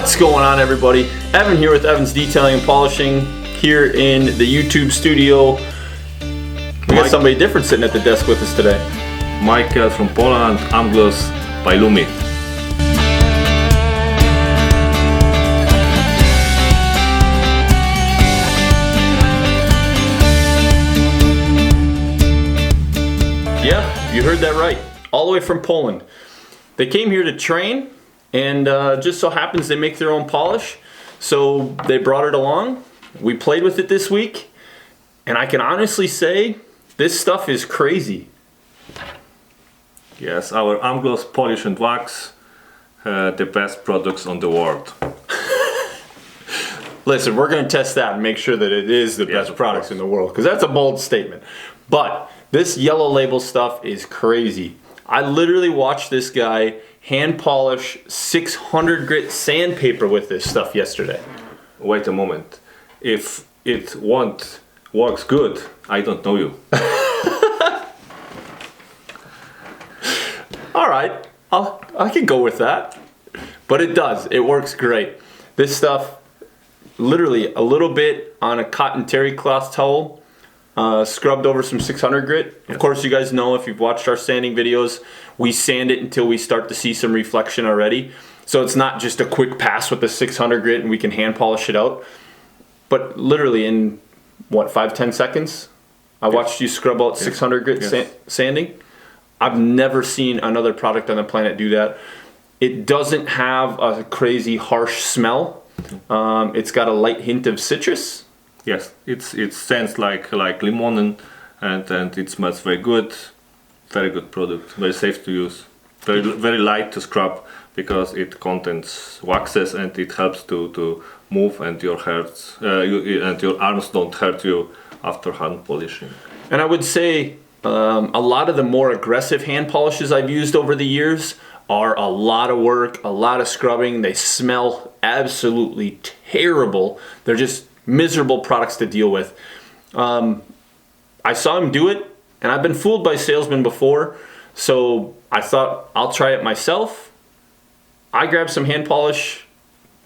What's going on, everybody? Evan here with Evan's Detailing and Polishing here in the YouTube studio. We got somebody different sitting at the desk with us today. Michael from Poland, Amglos by Luhmi. Yeah, you heard that right. All the way from Poland. They came here to train, and just so happens they make their own polish. So they brought it along. We played with it this week, and I can honestly say this stuff is crazy. Yes, our Amglos polish and wax, the best products on the world. Listen, we're going to test that and make sure that it is the best products in the world, because that's a bold statement. But this yellow label stuff is crazy. I literally watched this guy hand polish 600 grit sandpaper with this stuff yesterday. Wait a moment. If it works good, I don't know you. All right, I can go with that. But it does. It works great. This stuff, literally a little bit on a cotton terry cloth towel, scrubbed over some 600 grit. Of course, you guys know, if you've watched our sanding videos, we sand it until we start to see some reflection already. So it's not just a quick pass with the 600 grit and we can hand polish it out. But literally in, what, 5-10 seconds? I watched you scrub out 600 grit sanding. I've never seen another product on the planet do that. It doesn't have a crazy harsh smell. It's got a light hint of citrus. Yes, it scents like lemon, and it smells very good. Very good product. Very safe to use. Very light to scrub because it contains waxes and it helps to move, and your arms don't hurt you after hand polishing. And I would say a lot of the more aggressive hand polishes I've used over the years are a lot of work, a lot of scrubbing. They smell absolutely terrible. They're just miserable products to deal with. I saw him do it, and I've been fooled by salesmen before, so I thought I'll try it myself. I grabbed some hand polish,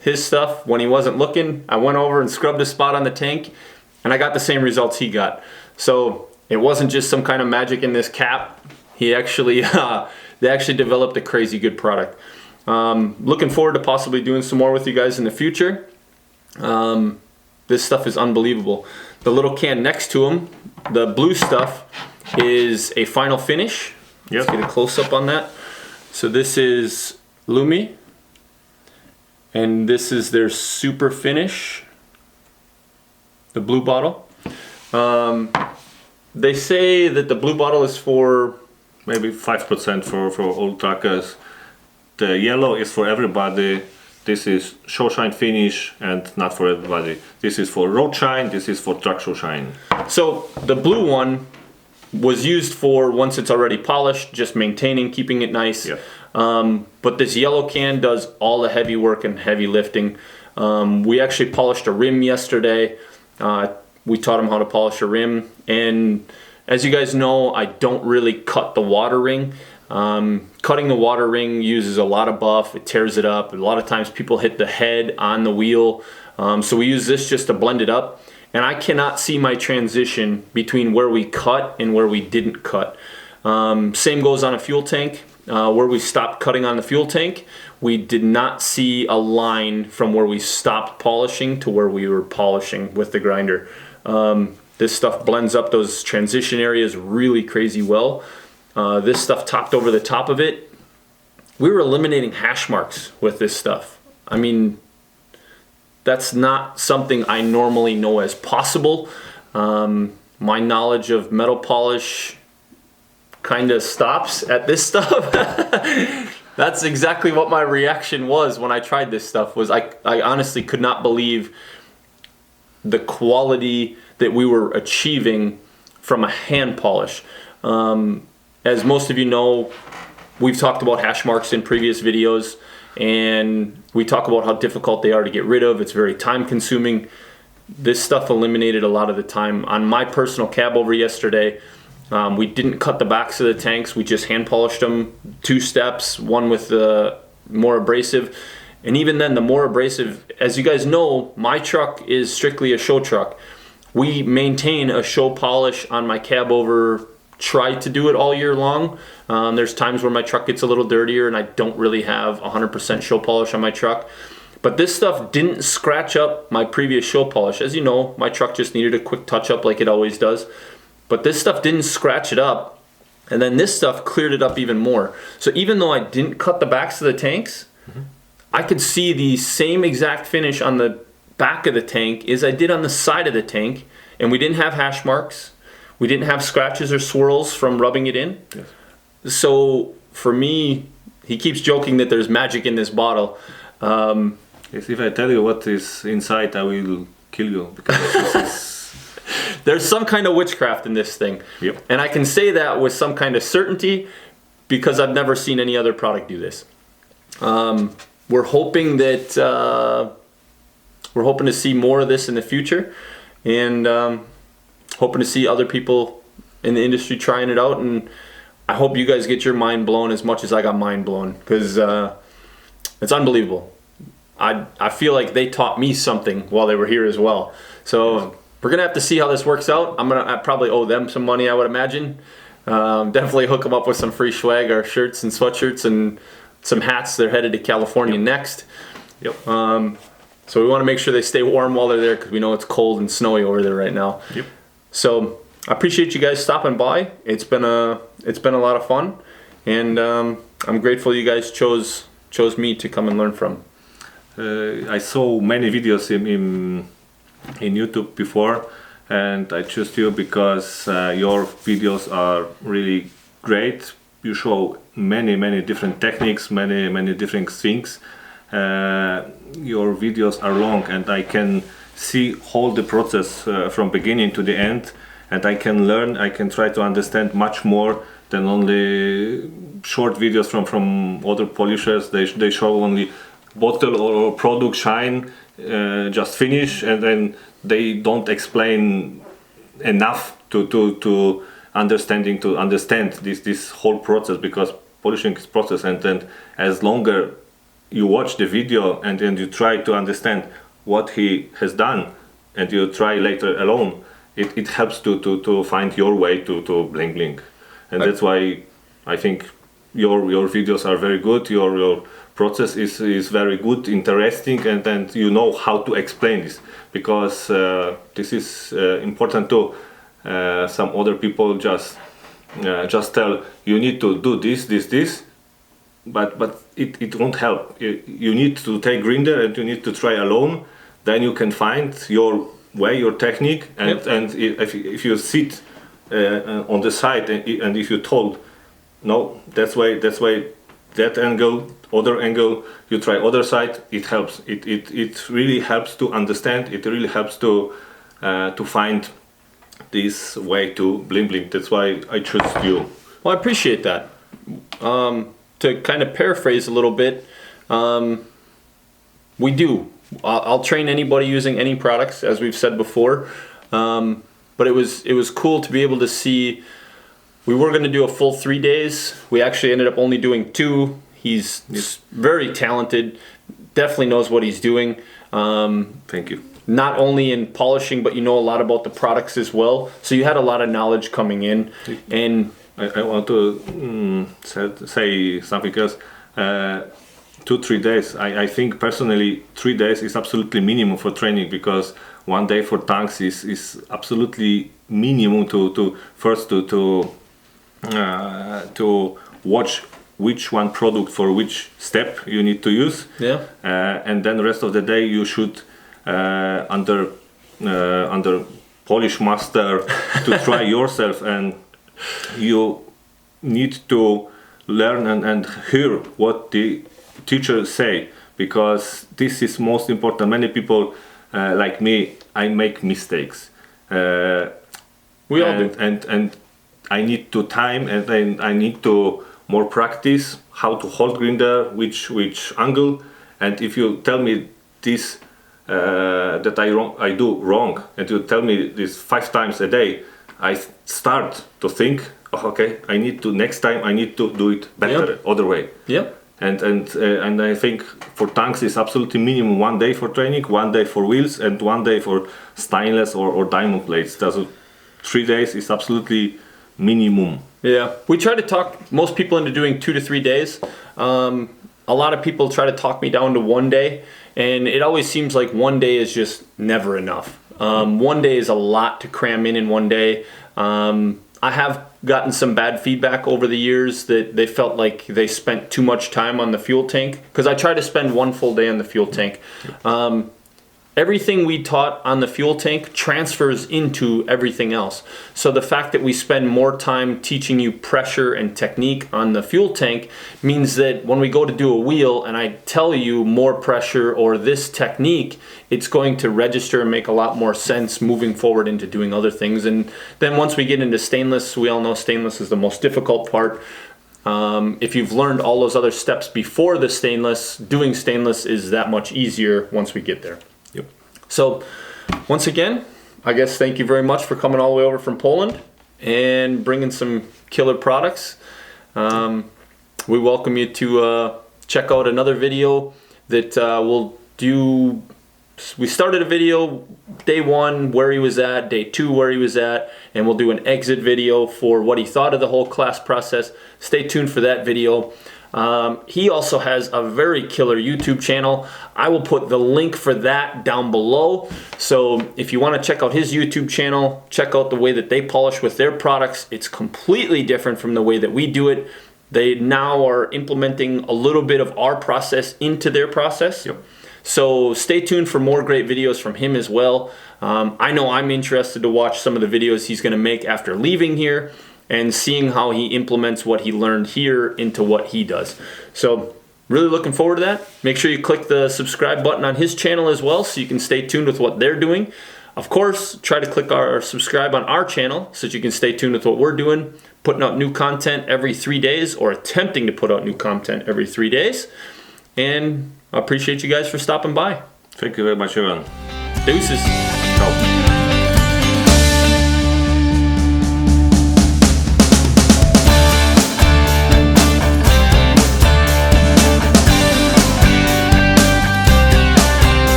his stuff, when he wasn't looking. I went over and scrubbed a spot on the tank, and I got the same results he got. So it wasn't just some kind of magic in this cap. He actually, they actually developed a crazy good product. Looking forward to possibly doing some more with you guys in the future. This stuff is unbelievable. The little can next to him, the blue stuff, is a final finish. Let's get a close-up on that. So this is Luhmi, and this is their super finish, the blue bottle. They say that the blue bottle is for maybe 5% for all truckers. The yellow is for everybody. This is show shine finish and not for everybody. This is for road shine, this is for truck show shine. So the blue one was used for once it's already polished, just maintaining, keeping it nice. Yeah. But this yellow can does all the heavy work and heavy lifting. We actually polished a rim yesterday. We taught him how to polish a rim. And as you guys know, I don't really cut the water ring. Cutting the water ring uses a lot of buff. It tears it up. A lot of times people hit the head on the wheel. So we use this just to blend it up. And I cannot see my transition between where we cut and where we didn't cut. Same goes on a fuel tank. Where we stopped cutting on the fuel tank, we did not see a line from where we stopped polishing to where we were polishing with the grinder. This stuff blends up those transition areas really crazy well. This stuff topped over the top of it. We were eliminating hash marks with this stuff. I mean, that's not something I normally know as possible. My knowledge of metal polish kind of stops at this stuff. That's exactly what my reaction was when I tried this stuff. Was I honestly could not believe the quality that we were achieving from a hand polish. As most of you know, we've talked about hash marks in previous videos, and we talk about how difficult they are to get rid of. It's very time consuming. This stuff eliminated a lot of the time. On my personal cab over yesterday, we didn't cut the backs of the tanks. We just hand polished them 2 steps, one with the more abrasive, And even then, the more abrasive, as you guys know, my truck is strictly a show truck. We maintain a show polish on my cab over, try to do it all year long. There's times where my truck gets a little dirtier and I don't really have 100% show polish on my truck. But this stuff didn't scratch up my previous show polish. As you know, my truck just needed a quick touch up like it always does. But this stuff didn't scratch it up. And then this stuff cleared it up even more. So even though I didn't cut the backs of the tanks, I could see the same exact finish on the back of the tank as I did on the side of the tank. And we didn't have hash marks. We didn't have scratches or swirls from rubbing it in. Yes. So for me, he keeps joking that there's magic in this bottle. Yes, if I tell you what is inside, I will kill you, because this is... There's some kind of witchcraft in this thing. Yep. And I can say that with some kind of certainty because I've never seen any other product do this. We're hoping that we're hoping to see more of this in the future, and hoping to see other people in the industry trying it out. And I hope you guys get your mind blown as much as I got mine blown, because it's unbelievable. I feel like they taught me something while they were here as well. So we're gonna have to see how this works out. I probably owe them some money, I would imagine. Definitely hook them up with some free swag, our shirts and sweatshirts and some hats. They're headed to California next. Yep. So we want to make sure they stay warm while they're there, because we know it's cold and snowy over there right now. Yep. So I appreciate you guys stopping by. It's been a lot of fun, and I'm grateful you guys chose me to come and learn from. I saw many videos in YouTube before, and I chose you because your videos are really great. You show many different techniques, many different things. Your videos are long, and I can see all the process from beginning to the end, and I can learn. I can try to understand much more than only short videos from other polishers. They show only bottle or product shine, just finish, and then they don't explain enough to understand this whole process, because polishing is process. And then as longer you watch the video and then you try to understand what he has done, and you try later alone, it helps to find your way to bling bling. And that's why I think your videos are very good. Your process is very good, interesting, and then you know how to explain this, because this is important too. Some other people just tell you need to do this, but it won't help. You need to take grinder and you need to try alone. Then you can find your way, your technique, and Yep. and if you sit on the side and if you told no, that's why that angle, other angle, you try other side, it helps. It really helps to understand. It really helps to find this way to bling bling. That's why I chose you. Well, I appreciate that. To kind of paraphrase a little bit, we do. I'll train anybody using any products, as we've said before. But it was cool to be able to see. We were going to do a full 3 days. We actually ended up only doing 2. He's very talented. Definitely knows what he's doing. Thank you. Not only in polishing, but you know a lot about the products as well. So you had a lot of knowledge coming in. And I want to say something else. 2-3 days. I think personally 3 days is absolutely minimum for training, because 1 day for tanks is absolutely minimum to first to watch which one product for which step you need to use. Yeah. And then the rest of the day you should under polish master to try yourself, and you need to learn and hear what the teachers say, because this is most important. Many people like me, I make mistakes. We all do. And I need to time, and then I need to more practice how to hold grinder, which angle. And if you tell me this that I do wrong, and you tell me this 5 times a day, I start to think, oh, okay, I need to next time I need to do it better, other way. Yep. And I think for tanks it's absolutely minimum 1 day for training, 1 day for wheels, and 1 day for stainless or diamond plates. That's 3 days is absolutely minimum. Yeah, we try to talk most people into doing 2 to 3 days. A lot of people try to talk me down to 1 day, and it always seems like 1 day is just never enough. 1 day is a lot to cram in 1 day. I have gotten some bad feedback over the years that they felt like they spent too much time on the fuel tank, because I try to spend 1 full day on the fuel tank. Everything we taught on the fuel tank transfers into everything else. So the fact that we spend more time teaching you pressure and technique on the fuel tank means that when we go to do a wheel and I tell you more pressure or this technique, it's going to register and make a lot more sense moving forward into doing other things. And then once we get into stainless, we all know stainless is the most difficult part. If you've learned all those other steps before the stainless, doing stainless is that much easier once we get there. Yep. So once again, I guess thank you very much for coming all the way over from Poland and bringing some killer products. We welcome you to check out another video that we'll do. We started a video day 1 where he was at, day 2 where he was at, and we'll do an exit video for what he thought of the whole class process. Stay tuned for that video. He also has a very killer YouTube channel. I will put the link for that down below. So if you want to check out his YouTube channel, check out the way that they polish with their products. It's completely different from the way that we do it. They now are implementing a little bit of our process into their process. Yep. So stay tuned for more great videos from him as well. I know I'm interested to watch some of the videos he's going to make after leaving here and seeing how he implements what he learned here into what he does. So really looking forward to that. Make sure you click the subscribe button on his channel as well so you can stay tuned with what they're doing. Of course, try to click our subscribe on our channel so that you can stay tuned with what we're doing, putting out new content every 3 days or attempting to put out new content every 3 days. And I appreciate you guys for stopping by. Thank you very much, Ivan. Deuces.